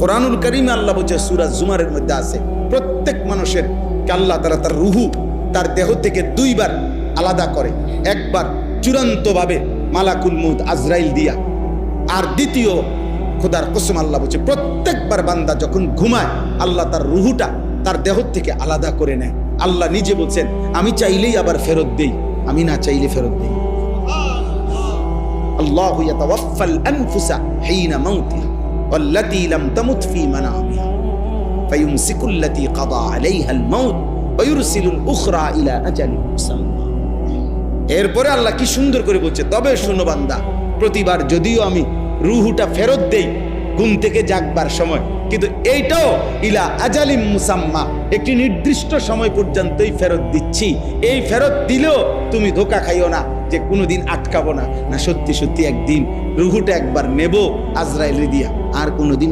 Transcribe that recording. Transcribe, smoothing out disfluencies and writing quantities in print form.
কোরআনুল কারীমে আল্লাহ বলছে, সূরা জুমারের মধ্যে আছে, প্রত্যেক মানুষের আল্লাহ তাআলা তার রুহু তার দেহ থেকে দুইবার আলাদা করে। একবার চূড়ান্তভাবে মালাকুল মউত আজরাইল দিয়া, আর দ্বিতীয় খোদার কসম আল্লাহ বলছে প্রত্যেকবার বান্দা যখন ঘুমায় আল্লাহ তার রুহুটা তার দেহ থেকে আলাদা করে নেয়। আল্লাহ নিজে বলছেন, আমি চাইলেই আবার ফেরত দেই, আমি না চাইলে ফেরত দেই। আল্লাহু ইয়াতাওয়াফাল আনফুসা হিনা মাউতিহা ওয়াল্লাতী লাম তামুত ফী মানামিহা ফায়ুমসিকুল্লাতী কাদা আলাইহাল মাউত ওয়া ইউরসিলুল উখরা ইলা আজালিন মুসাম্মা। এরপরে আল্লাহ কি সুন্দর করে বলছে, তবে শুনো বান্দা, প্রতিবার যদিও আমি রুহুটা ফেরত দেই ঘুম থেকে জাগবার সময়, কিন্তু এইটাও ইলা আজালিম মুসাম্মা, একটি নির্দিষ্ট সময় পর্যন্তই ফেরত দিচ্ছি। এই ফেরত দিলেও তুমি ধোঁকা খাইও না যে কোনোদিন আটকাবো না, না সত্যি সত্যি একদিন রুহুটা একবার নেব আজরাইল দিয়া, আর কোনোদিন